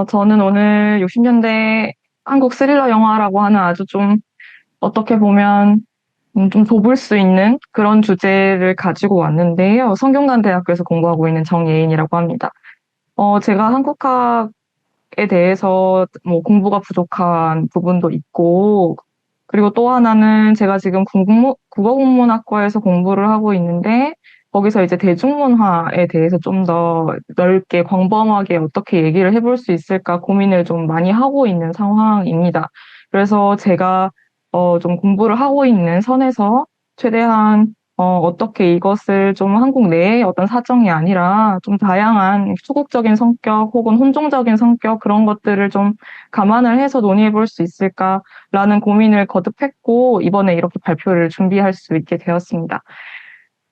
저는 오늘 60년대 한국 스릴러 영화라고 하는 아주 좀 어떻게 보면 좀 좁을 수 있는 그런 주제를 가지고 왔는데요. 성균관대학교에서 공부하고 있는 정예인이라고 합니다. 제가 한국학에 대해서 뭐 공부가 부족한 부분도 있고, 그리고 또 하나는 제가 지금 국어국문학과에서 공부를 하고 있는데, 거기서 이제 대중문화에 대해서 좀 더 넓게 광범하게 어떻게 얘기를 해볼 수 있을까 고민을 좀 많이 하고 있는 상황입니다. 그래서 제가 좀 공부를 하고 있는 선에서 최대한 어떻게 이것을 좀 한국 내의 어떤 사정이 아니라 좀 다양한 수국적인 성격 혹은 혼종적인 성격 그런 것들을 좀 감안을 해서 논의해 볼 수 있을까라는 고민을 거듭했고 이번에 이렇게 발표를 준비할 수 있게 되었습니다.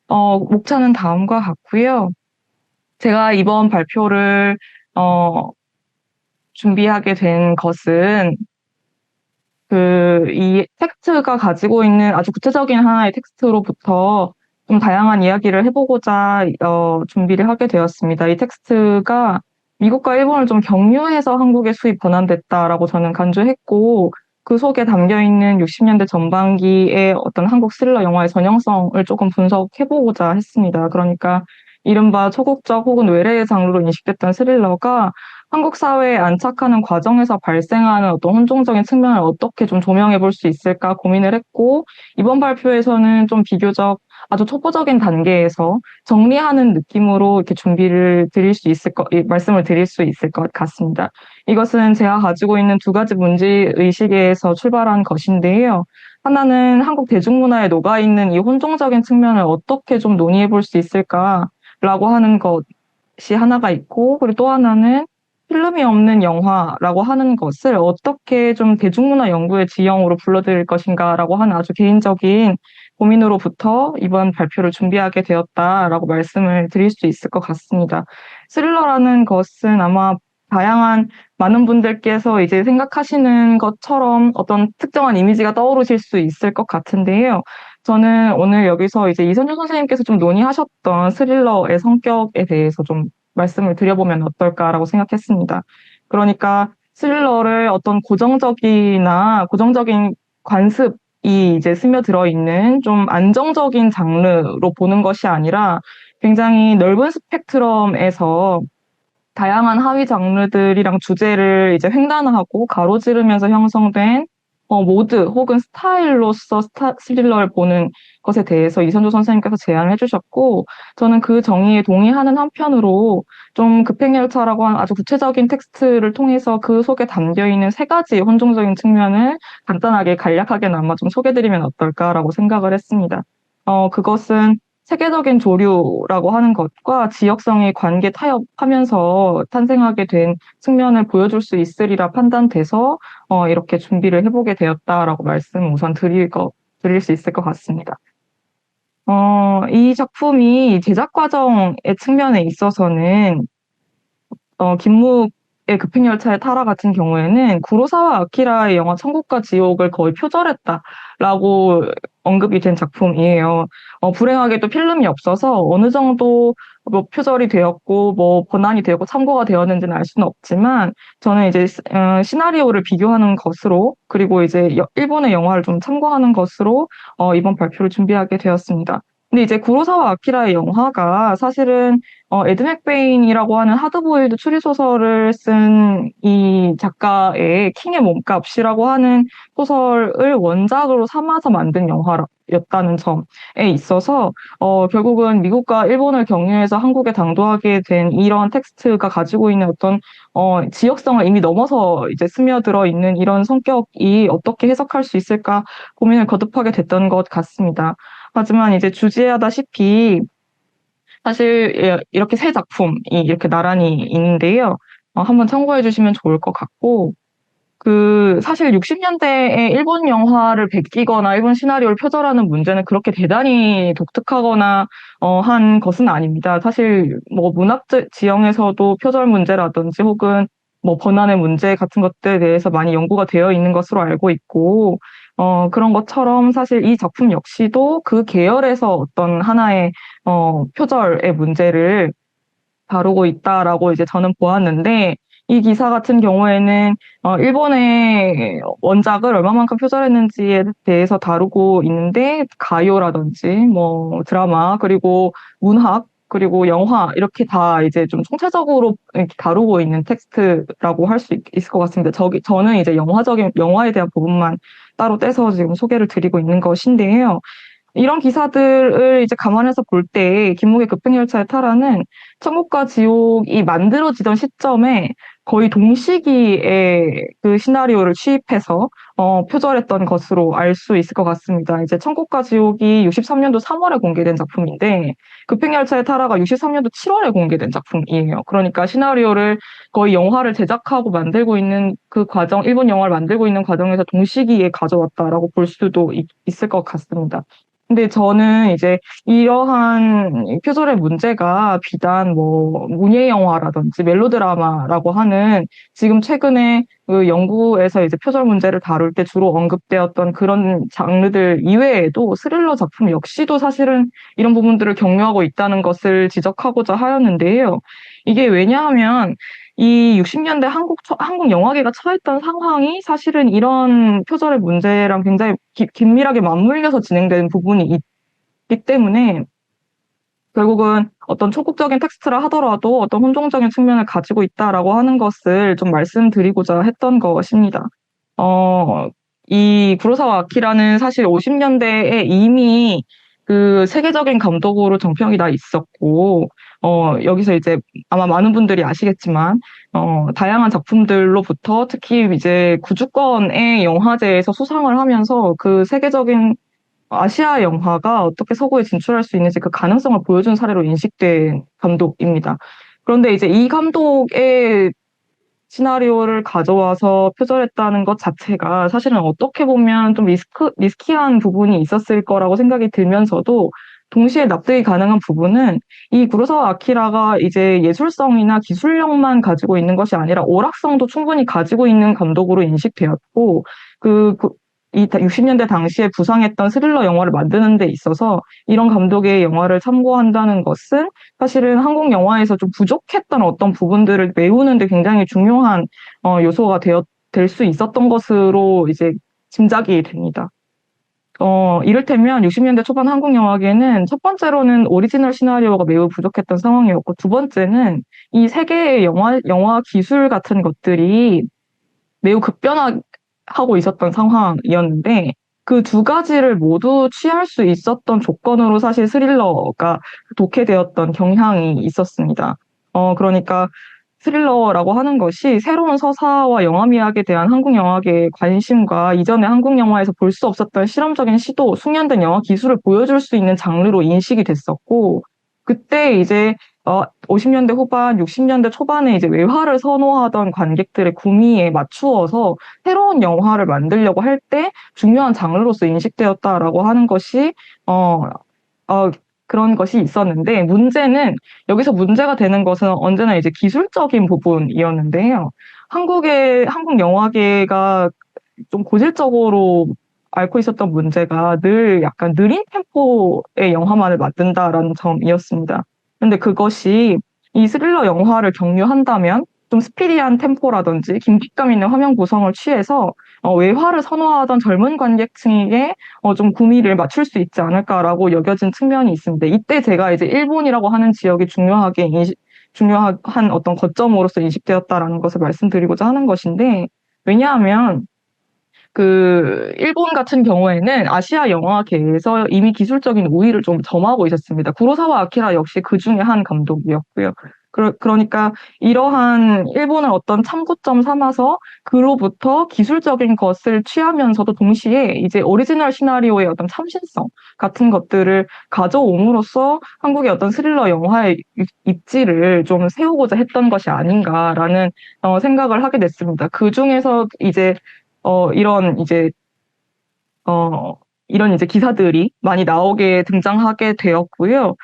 목차는 다음과 같고요. 제가 이번 발표를 준비하게 된 것은 이 텍스트가 가지고 있는 아주 구체적인 하나의 텍스트로부터 좀 다양한 이야기를 해보고자 준비를 하게 되었습니다. 이 텍스트가 미국과 일본을 좀 경유해서 한국에 수입 번안됐다라고 저는 간주했고, 그 속에 담겨 있는 60년대 전반기의 어떤 한국 스릴러 영화의 전형성을 조금 분석해보고자 했습니다. 그러니까 이른바 초국적 혹은 외래의 장르로 인식됐던 스릴러가 한국 사회에 안착하는 과정에서 발생하는 어떤 혼종적인 측면을 어떻게 좀 조명해 볼 수 있을까 고민을 했고, 이번 발표에서는 좀 비교적 아주 초보적인 단계에서 정리하는 느낌으로 이렇게 말씀을 드릴 수 있을 것 같습니다. 이것은 제가 가지고 있는 두 가지 문제의식에서 출발한 것인데요. 하나는 한국 대중문화에 녹아있는 이 혼종적인 측면을 어떻게 좀 논의해 볼 수 있을까라고 하는 것이 하나가 있고, 그리고 또 하나는 필름이 없는 영화라고 하는 것을 어떻게 좀 대중문화 연구의 지형으로 불러들일 것인가라고 하는 아주 개인적인 고민으로부터 이번 발표를 준비하게 되었다라고 말씀을 드릴 수 있을 것 같습니다. 스릴러라는 것은 아마 많은 분들께서 이제 생각하시는 것처럼 어떤 특정한 이미지가 떠오르실 수 있을 것 같은데요. 저는 오늘 여기서 이제 이선주 선생님께서 좀 논의하셨던 스릴러의 성격에 대해서 좀 말씀을 드려보면 어떨까라고 생각했습니다. 그러니까 스릴러를 어떤 고정적인 관습이 이제 스며들어 있는 좀 안정적인 장르로 보는 것이 아니라 굉장히 넓은 스펙트럼에서 다양한 하위 장르들이랑 주제를 이제 횡단하고 가로지르면서 형성된 모드 혹은 스타일로서 스릴러를 보는 것에 대해서 이선조 선생님께서 제안을 해주셨고, 저는 그 정의에 동의하는 한편으로 좀 급행열차라고 하는 아주 구체적인 텍스트를 통해서 그 속에 담겨있는 세 가지 혼종적인 측면을 간단하게 간략하게나마 좀 소개드리면 어떨까라고 생각을 했습니다. 그것은 세계적인 조류라고 하는 것과 지역성의 관계 타협하면서 탄생하게 된 측면을 보여줄 수 있으리라 판단돼서 이렇게 준비를 해보게 되었다라고 말씀을 우선 드릴 수 있을 것 같습니다. 이 작품이 제작 과정의 측면에 있어서는 김묵의 급행열차의 타라 같은 경우에는 구로사와 아키라의 영화 천국과 지옥을 거의 표절했다라고 언급이 된 작품이에요. 불행하게도 필름이 없어서 어느 정도 뭐 표절이 되었고 뭐 번안이 되었고 참고가 되었는지는 알 수는 없지만 저는 이제 시나리오를 비교하는 것으로 그리고 이제 일본의 영화를 좀 참고하는 것으로 이번 발표를 준비하게 되었습니다. 근데 이제 구로사와 아키라의 영화가 사실은 에드 맥베인이라고 하는 하드보일드 추리소설을 쓴 이 작가의 킹의 몸값이라고 하는 소설을 원작으로 삼아서 만든 영화였다는 점에 있어서 결국은 미국과 일본을 경유해서 한국에 당도하게 된 이런 텍스트가 가지고 있는 어떤 지역성을 이미 넘어서 이제 스며들어 있는 이런 성격이 어떻게 해석할 수 있을까 고민을 거듭하게 됐던 것 같습니다. 하지만 이제 주지하다시피 사실 이렇게 세 작품이 이렇게 나란히 있는데요. 한번 참고해 주시면 좋을 것 같고, 사실 60년대에 일본 영화를 베끼거나 일본 시나리오를 표절하는 문제는 그렇게 대단히 독특하거나 한 것은 아닙니다. 사실 뭐 문학 지형에서도 표절 문제라든지 혹은 뭐 번안의 문제 같은 것들에 대해서 많이 연구가 되어 있는 것으로 알고 있고, 그런 것처럼 사실 이 작품 역시도 그 계열에서 어떤 하나의 표절의 문제를 다루고 있다라고 이제 저는 보았는데, 이 기사 같은 경우에는 일본의 원작을 얼마만큼 표절했는지에 대해서 다루고 있는데 가요라든지 뭐 드라마 그리고 문학 그리고 영화 이렇게 다 이제 좀 총체적으로 이렇게 다루고 있는 텍스트라고 할 수 있을 것 같습니다. 저는 이제 영화에 대한 부분만 따로 떼서 지금 소개를 드리고 있는 것인데요. 이런 기사들을 이제 감안해서 볼 때 김무의 급행열차의 탈환은 천국과 지옥이 만들어지던 시점에 거의 동시기에 그 시나리오를 취입해서 표절했던 것으로 알 수 있을 것 같습니다. 이제 천국과 지옥이 63년도 3월에 공개된 작품인데 급행열차의 탈화가 63년도 7월에 공개된 작품이에요. 그러니까 시나리오를 거의 영화를 제작하고 만들고 있는 그 과정, 일본 영화를 만들고 있는 과정에서 동시기에 가져왔다라고 볼 수도 있을 것 같습니다. 근데 저는 이제 이러한 표절의 문제가 비단 뭐 문예 영화라든지 멜로드라마라고 하는 지금 최근에 그 연구에서 이제 표절 문제를 다룰 때 주로 언급되었던 그런 장르들 이외에도 스릴러 작품 역시도 사실은 이런 부분들을 경유하고 있다는 것을 지적하고자 하였는데요. 이게 왜냐하면 이 60년대 한국 영화계가 처했던 상황이 사실은 이런 표절의 문제랑 굉장히 긴밀하게 맞물려서 진행되는 부분이 있기 때문에 결국은 어떤 초국적인 텍스트라 하더라도 어떤 혼종적인 측면을 가지고 있다라고 하는 것을 좀 말씀드리고자 했던 것입니다. 어, 이 구로사와 아키라는 사실 50년대에 이미 그 세계적인 감독으로 정평이 나 있었고, 여기서 이제 아마 많은 분들이 아시겠지만, 다양한 작품들로부터 특히 이제 구주권의 영화제에서 수상을 하면서 그 세계적인 아시아 영화가 어떻게 서구에 진출할 수 있는지 그 가능성을 보여준 사례로 인식된 감독입니다. 그런데 이제 이 감독의 시나리오를 가져와서 표절했다는 것 자체가 사실은 어떻게 보면 좀 리스키한 부분이 있었을 거라고 생각이 들면서도 동시에 납득이 가능한 부분은 이 구로사와 아키라가 이제 예술성이나 기술력만 가지고 있는 것이 아니라 오락성도 충분히 가지고 있는 감독으로 인식되었고 이 60년대 당시에 부상했던 스릴러 영화를 만드는 데 있어서 이런 감독의 영화를 참고한다는 것은 사실은 한국 영화에서 좀 부족했던 어떤 부분들을 메우는데 굉장히 중요한 요소가 될 수 있었던 것으로 이제 짐작이 됩니다. 이를테면 60년대 초반 한국 영화계는 첫 번째로는 오리지널 시나리오가 매우 부족했던 상황이었고 두 번째는 이 세계의 영화 기술 같은 것들이 매우 급변하고 있었던 상황이었는데 그 두 가지를 모두 취할 수 있었던 조건으로 사실 스릴러가 독해되었던 경향이 있었습니다. 그러니까 스릴러라고 하는 것이 새로운 서사와 영화미학에 대한 한국 영화계의 관심과 이전에 한국 영화에서 볼 수 없었던 실험적인 시도, 숙련된 영화 기술을 보여줄 수 있는 장르로 인식이 됐었고, 그때 이제 50년대 후반, 60년대 초반에 이제 외화를 선호하던 관객들의 구미에 맞추어서 새로운 영화를 만들려고 할 때 중요한 장르로서 인식되었다라고 하는 것이 어, 어, 그런 것이 있었는데 여기서 문제가 되는 것은 언제나 이제 기술적인 부분이었는데요. 한국 영화계가 좀 고질적으로 앓고 있었던 문제가 늘 약간 느린 템포의 영화만을 만든다라는 점이었습니다. 근데 그것이 이 스릴러 영화를 경유한다면 좀 스피디한 템포라든지 긴박감 있는 화면 구성을 취해서 외화를 선호하던 젊은 관객층에게 좀 구미를 맞출 수 있지 않을까라고 여겨진 측면이 있습니다. 이때 제가 이제 일본이라고 하는 지역이 중요한 어떤 거점으로서 인식되었다라는 것을 말씀드리고자 하는 것인데, 왜냐하면 일본 같은 경우에는 아시아 영화계에서 이미 기술적인 우위를 좀 점하고 있었습니다. 구로사와 아키라 역시 그 중에 한 감독이었고요. 그러니까 이러한 일본을 어떤 참고점 삼아서 그로부터 기술적인 것을 취하면서도 동시에 이제 오리지널 시나리오의 어떤 참신성 같은 것들을 가져옴으로써 한국의 어떤 스릴러 영화의 입지를 좀 세우고자 했던 것이 아닌가라는 생각을 하게 됐습니다. 그 중에서 이제 이런 이제 이런 이제 기사들이 많이 등장하게 되었고요.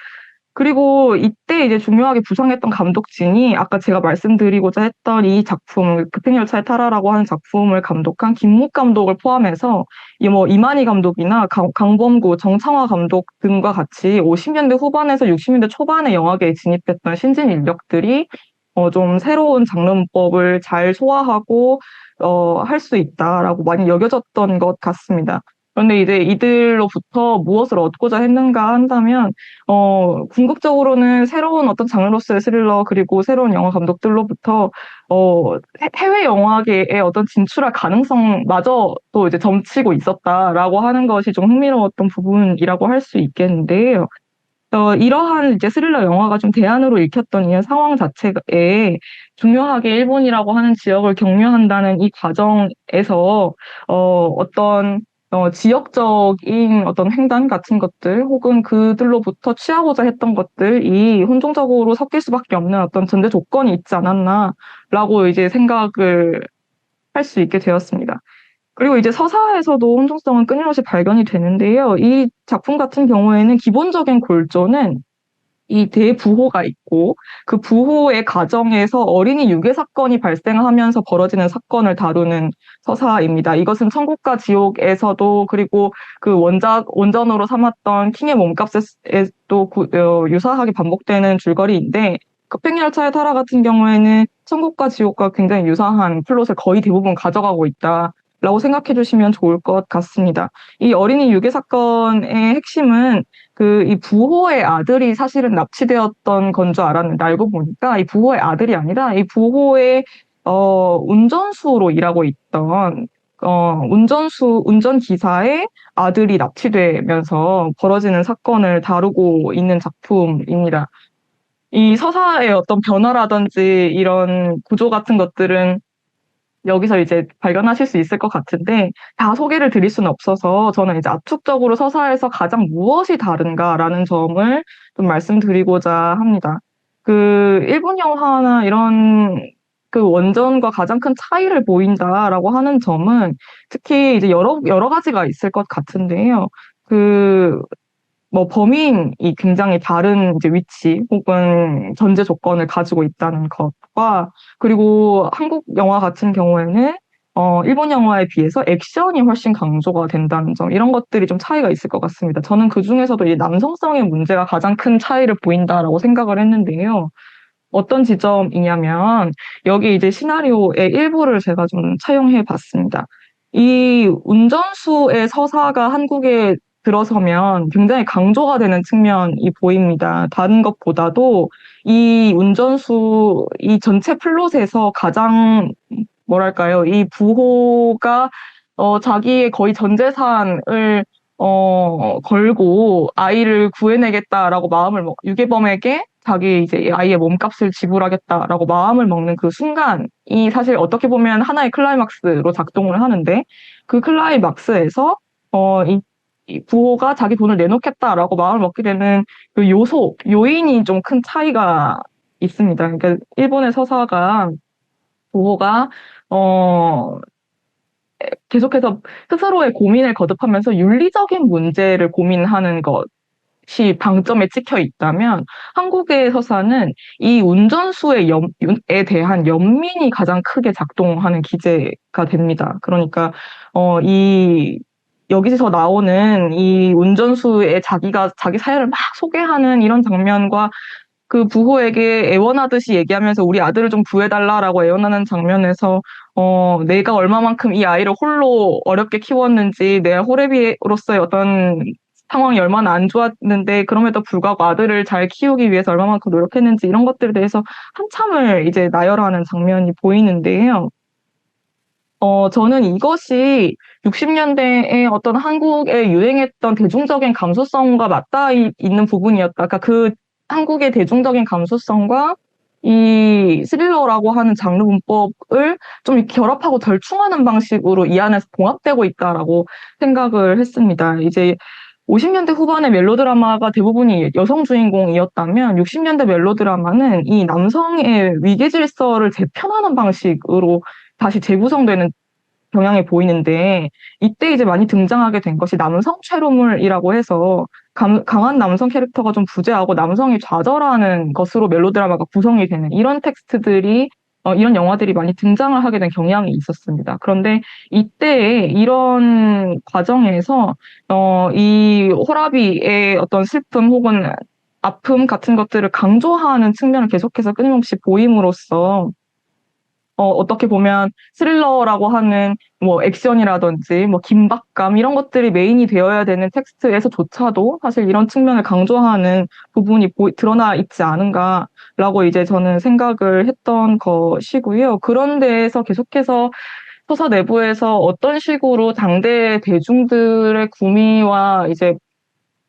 그리고 이때 이제 중요하게 부상했던 감독진이 아까 제가 말씀드리고자 했던 이 작품, 급행열차의 탈화라고 하는 작품을 감독한 김묵 감독을 포함해서 이만희 감독이나 강범구, 정창화 감독 등과 같이 50년대 후반에서 60년대 초반에 영화계에 진입했던 신진 인력들이 좀 새로운 장르 문법을 잘 소화하고 할 수 있다라고 많이 여겨졌던 것 같습니다. 그런데 이제 이들로부터 무엇을 얻고자 했는가 한다면, 궁극적으로는 새로운 어떤 장르로서의 스릴러, 그리고 새로운 영화 감독들로부터, 해외 영화계에 어떤 진출할 가능성마저도 이제 점치고 있었다라고 하는 것이 좀 흥미로웠던 부분이라고 할 수 있겠는데요. 이러한 이제 스릴러 영화가 좀 대안으로 읽혔던 이 상황 자체에 중요하게 일본이라고 하는 지역을 경유한다는 이 과정에서 어떤 지역적인 어떤 횡단 같은 것들 혹은 그들로부터 취하고자 했던 것들이 혼종적으로 섞일 수밖에 없는 어떤 전제 조건이 있지 않았나라고 이제 생각을 할 수 있게 되었습니다. 그리고 이제 서사에서도 혼종성은 끊임없이 발견이 되는데요. 이 작품 같은 경우에는 기본적인 골조는 이 대부호가 있고 그 부호의 가정에서 어린이 유괴 사건이 발생하면서 벌어지는 사건을 다루는 서사입니다. 이것은 천국과 지옥에서도 그리고 그 원전으로 삼았던 킹의 몸값에도 유사하게 반복되는 줄거리인데 급행열차의 타라 같은 경우에는 천국과 지옥과 굉장히 유사한 플롯을 거의 대부분 가져가고 있다. 라고 생각해 주시면 좋을 것 같습니다. 이 어린이 유괴 사건의 핵심은 이 부호의 아들이 사실은 납치되었던 건 줄 알았는데 알고 보니까 이 부호의 아들이 아니라 이 부호의 운전수로 일하고 있던 운전기사의 아들이 납치되면서 벌어지는 사건을 다루고 있는 작품입니다. 이 서사의 어떤 변화라든지 이런 구조 같은 것들은 여기서 이제 발견하실 수 있을 것 같은데 다 소개를 드릴 수는 없어서 저는 이제 압축적으로 서사에서 가장 무엇이 다른가라는 점을 좀 말씀드리고자 합니다. 일본 영화나 이런 원전과 가장 큰 차이를 보인다라고 하는 점은 특히 이제 여러 가지가 있을 것 같은데요. 범인이 굉장히 다른 이제 위치 혹은 전제 조건을 가지고 있다는 것과 그리고 한국 영화 같은 경우에는 일본 영화에 비해서 액션이 훨씬 강조가 된다는 점, 이런 것들이 좀 차이가 있을 것 같습니다. 저는 그 중에서도 이 남성성의 문제가 가장 큰 차이를 보인다라고 생각을 했는데요. 어떤 지점이냐면, 여기 이제 시나리오의 일부를 제가 좀 차용해 봤습니다. 이 운전수의 서사가 한국에 들어서면 굉장히 강조가 되는 측면이 보입니다. 다른 것보다도 이 전체 플롯에서 가장, 뭐랄까요, 이 부호가, 자기의 거의 전 재산을, 걸고 아이를 구해내겠다라고 유괴범에게 자기 이제 아이의 몸값을 지불하겠다라고 마음을 먹는 그 순간이 사실 어떻게 보면 하나의 클라이막스로 작동을 하는데 그 클라이막스에서 이 부호가 자기 돈을 내놓겠다라고 마음을 먹게 되는 그 요인이 좀 큰 차이가 있습니다. 그러니까 일본의 서사가 부호가 어, 계속해서 스스로의 고민을 거듭하면서 윤리적인 문제를 고민하는 것이 방점에 찍혀 있다면 한국의 서사는 이 운전수의 에 대한 연민이 가장 크게 작동하는 기제가 됩니다. 그러니까 여기서 나오는 이 운전수의 자기가 자기 사연을 막 소개하는 이런 장면과 그 부호에게 애원하듯이 얘기하면서 우리 아들을 좀 구해달라라고 애원하는 장면에서 내가 얼마만큼 이 아이를 홀로 어렵게 키웠는지, 내 호래비로서의 어떤 상황이 얼마나 안 좋았는데 그럼에도 불구하고 아들을 잘 키우기 위해서 얼마만큼 노력했는지 이런 것들에 대해서 한참을 이제 나열하는 장면이 보이는데요. 저는 이것이 60년대에 어떤 한국에 유행했던 대중적인 감수성과 맞닿아 있는 부분이었다. 그러니까 그 한국의 대중적인 감수성과 이 스릴러라고 하는 장르 문법을 좀 이렇게 결합하고 절충하는 방식으로 이 안에서 봉합되고 있다라고 생각을 했습니다. 이제 50년대 후반의 멜로드라마가 대부분이 여성 주인공이었다면 60년대 멜로드라마는 이 남성의 위계 질서를 재편하는 방식으로 다시 재구성되는 경향이 보이는데 이때 이제 많이 등장하게 된 것이 남성 최루물이라고 해서 강한 남성 캐릭터가 좀 부재하고 남성이 좌절하는 것으로 멜로드라마가 구성이 되는 이런 텍스트들이 이런 영화들이 많이 등장을 하게 된 경향이 있었습니다. 그런데 이때 이런 과정에서 이 호라비의 어떤 슬픔 혹은 아픔 같은 것들을 강조하는 측면을 계속해서 끊임없이 보임으로써 어떻게 보면 스릴러라고 하는 뭐 액션이라든지 뭐 긴박감 이런 것들이 메인이 되어야 되는 텍스트에서조차도 사실 이런 측면을 강조하는 부분이 드러나 있지 않은가라고 이제 저는 생각을 했던 것이고요. 그런 데에서 계속해서 서사 내부에서 어떤 식으로 당대 대중들의 구미와 이제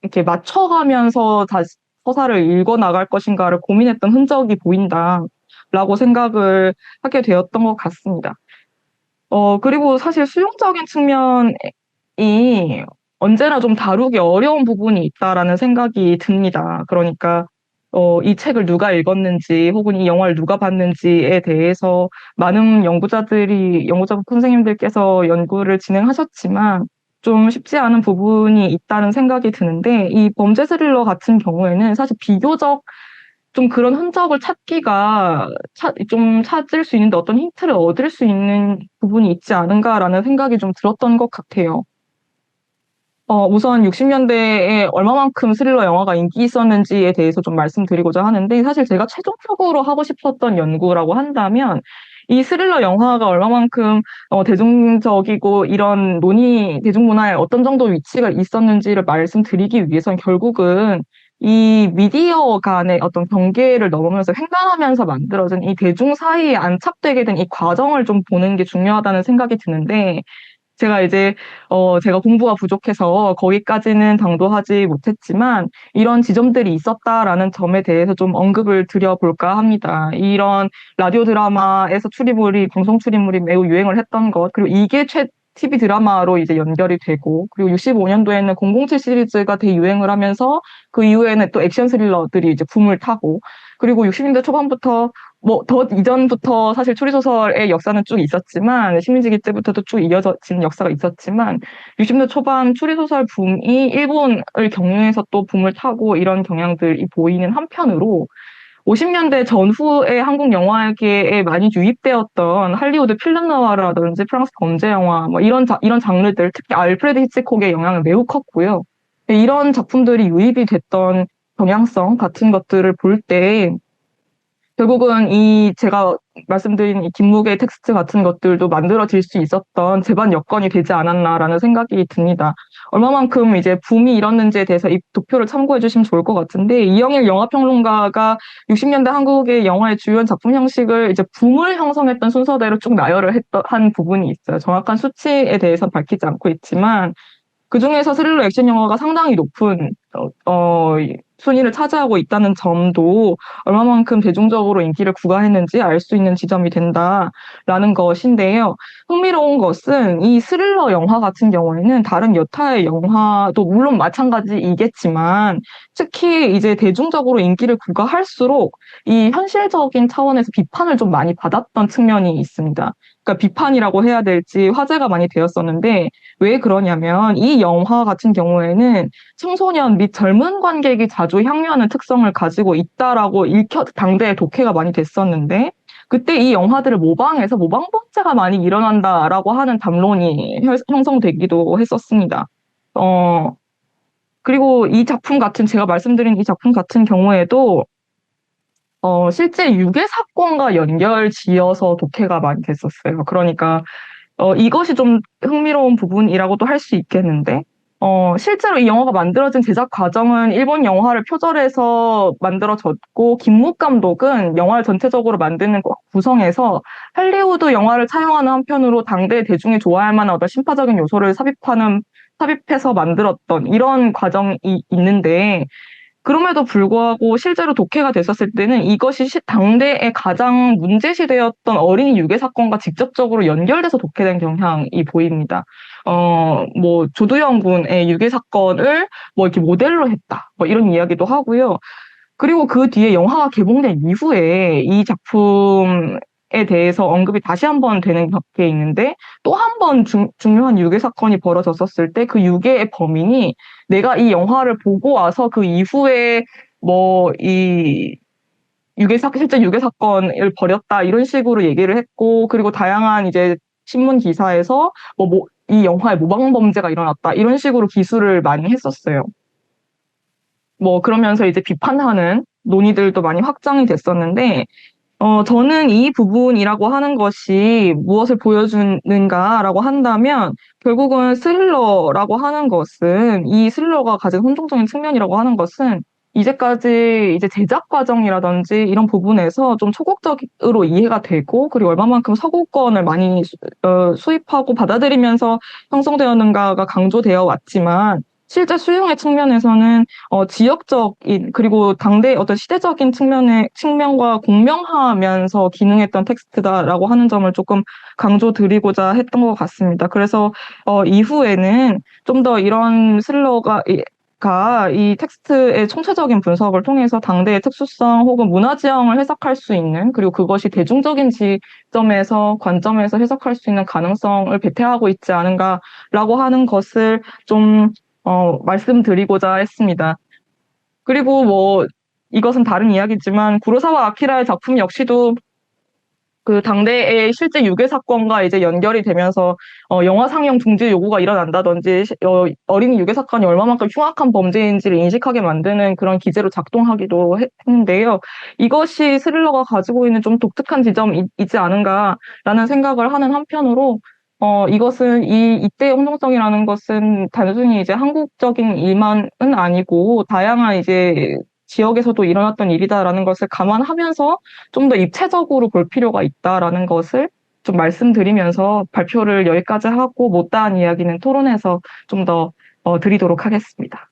이렇게 맞춰가면서 다시 서사를 읽어 나갈 것인가를 고민했던 흔적이 보인다라고 생각을 하게 되었던 것 같습니다. 그리고 사실 수용적인 측면이 언제나 좀 다루기 어려운 부분이 있다라는 생각이 듭니다. 그러니까 이 책을 누가 읽었는지 혹은 이 영화를 누가 봤는지에 대해서 많은 연구자 선생님들께서 연구를 진행하셨지만 좀 쉽지 않은 부분이 있다는 생각이 드는데 이 범죄 스릴러 같은 경우에는 사실 비교적 좀 그런 흔적을 좀 찾을 수 있는데 어떤 힌트를 얻을 수 있는 부분이 있지 않은가라는 생각이 좀 들었던 것 같아요. 우선 60년대에 얼마만큼 스릴러 영화가 인기 있었는지에 대해서 좀 말씀드리고자 하는데, 사실 제가 최종적으로 하고 싶었던 연구라고 한다면, 이 스릴러 영화가 얼마만큼 대중적이고 이런 대중문화에 어떤 정도 위치가 있었는지를 말씀드리기 위해서는 결국은 이 미디어 간의 어떤 경계를 넘으면서 횡단하면서 만들어진 이 대중 사이에 안착되게 된 이 과정을 좀 보는 게 중요하다는 생각이 드는데, 제가 공부가 부족해서 거기까지는 당도하지 못했지만 이런 지점들이 있었다라는 점에 대해서 좀 언급을 드려볼까 합니다. 이런 라디오 드라마에서 방송 출입물이 매우 유행을 했던 것, 그리고 이게 TV 드라마로 이제 연결이 되고, 그리고 65년도에는 007 시리즈가 대유행을 하면서 그 이후에는 또 액션 스릴러들이 이제 붐을 타고, 그리고 60년대 초반부터 더 이전부터 사실 추리소설의 역사는 쭉 있었지만, 식민지기 때부터도 쭉 이어진 역사가 있었지만, 60년대 초반 추리소설 붐이 일본을 경유해서 또 붐을 타고 이런 경향들이 보이는 한편으로, 50년대 전후에 한국 영화계에 많이 유입되었던 할리우드 필름 너와라든지 프랑스 범죄 영화, 뭐 이런 장르들, 특히 알프레드 히치콕의 영향을 매우 컸고요. 이런 작품들이 유입이 됐던 경향성 같은 것들을 볼때 결국은 제가 말씀드린 이 김무의 텍스트 같은 것들도 만들어질 수 있었던 제반 여건이 되지 않았나라는 생각이 듭니다. 얼마만큼 이제 붐이 일었는지에 대해서 이 도표를 참고해 주시면 좋을 것 같은데, 이영일 영화평론가가 60년대 한국의 영화의 주요 작품 형식을 이제 붐을 형성했던 순서대로 쭉 나열을 한 부분이 있어요. 정확한 수치에 대해서는 밝히지 않고 있지만, 그 중에서 스릴러 액션 영화가 상당히 높은 순위를 차지하고 있다는 점도 얼마만큼 대중적으로 인기를 구가했는지 알 수 있는 지점이 된다라는 것인데요. 흥미로운 것은 이 스릴러 영화 같은 경우에는 다른 여타의 영화도 물론 마찬가지이겠지만 특히 이제 대중적으로 인기를 구가할수록 이 현실적인 차원에서 비판을 좀 많이 받았던 측면이 있습니다. 그러니까 비판이라고 해야 될지 화제가 많이 되었었는데, 왜 그러냐면 이 영화 같은 경우에는 청소년 및 젊은 관객이 자주 향유하는 특성을 가지고 있다라고 당대에 독해가 많이 됐었는데, 그때 이 영화들을 모방해서 모방 범죄가 많이 일어난다라고 하는 담론이 형성되기도 했었습니다. 그리고 제가 말씀드린 이 작품 같은 경우에도 실제 유괴 사건과 연결 지어서 독해가 많이 됐었어요. 그러니까 이것이 좀 흥미로운 부분이라고도 할 수 있겠는데, 실제로 이 영화가 만들어진 제작 과정은 일본 영화를 표절해서 만들어졌고, 김묵 감독은 영화를 전체적으로 만드는 구성에서 할리우드 영화를 차용하는 한편으로 당대 대중이 좋아할 만한 어떤 신파적인 요소를 삽입해서 만들었던 이런 과정이 있는데, 그럼에도 불구하고 실제로 독해가 됐었을 때는 이것이 당대의 가장 문제시되었던 어린이 유괴 사건과 직접적으로 연결돼서 독해된 경향이 보입니다. 조두영 군의 유괴 사건을 이렇게 모델로 했다. 이런 이야기도 하고요. 그리고 그 뒤에 영화가 개봉된 이후에 이 작품에 대해서 언급이 다시 한번 되는 게 있는데, 또 한 번 중요한 유괴 사건이 벌어졌었을 때 그 유괴의 범인이 내가 이 영화를 보고 와서 그 이후에 실제 유괴 사건을 벌였다 이런 식으로 얘기를 했고, 그리고 다양한 이제 신문 기사에서 이 영화에 모방 범죄가 일어났다 이런 식으로 기술을 많이 했었어요. 뭐 그러면서 이제 비판하는 논의들도 많이 확장이 됐었는데, 저는 이 부분이라고 하는 것이 무엇을 보여주는가라고 한다면, 결국은 스릴러라고 하는 것은, 이 스릴러가 가진 혼동적인 측면이라고 하는 것은, 이제까지 이제 제작 과정이라든지 이런 부분에서 좀 소극적으로 이해가 되고, 그리고 얼마만큼 서구권을 많이 수입하고 받아들이면서 형성되었는가가 강조되어 왔지만, 실제 수용의 측면에서는 지역적인, 그리고 당대 어떤 시대적인 측면과 공명하면서 기능했던 텍스트다라고 하는 점을 조금 강조드리고자 했던 것 같습니다. 그래서, 이후에는 좀 더 이런 스릴러가, 이 텍스트의 총체적인 분석을 통해서 당대의 특수성 혹은 문화 지형을 해석할 수 있는, 그리고 그것이 대중적인 관점에서 해석할 수 있는 가능성을 배태하고 있지 않은가라고 하는 것을 좀 말씀드리고자 했습니다. 그리고 뭐, 이것은 다른 이야기지만, 구로사와 아키라의 작품 역시도 그 당대의 실제 유괴 사건과 이제 연결이 되면서, 영화 상영 중지 요구가 일어난다든지, 어린이 유괴 사건이 얼마만큼 흉악한 범죄인지를 인식하게 만드는 그런 기제로 작동하기도 했는데요. 이것이 스릴러가 가지고 있는 좀 독특한 지점이지 않은가라는 생각을 하는 한편으로, 이것은 이때의 혼동성이라는 것은 단순히 이제 한국적인 일만은 아니고 다양한 이제 지역에서도 일어났던 일이다라는 것을 감안하면서 좀 더 입체적으로 볼 필요가 있다라는 것을 좀 말씀드리면서 발표를 여기까지 하고 못다한 이야기는 토론에서 좀 더 드리도록 하겠습니다.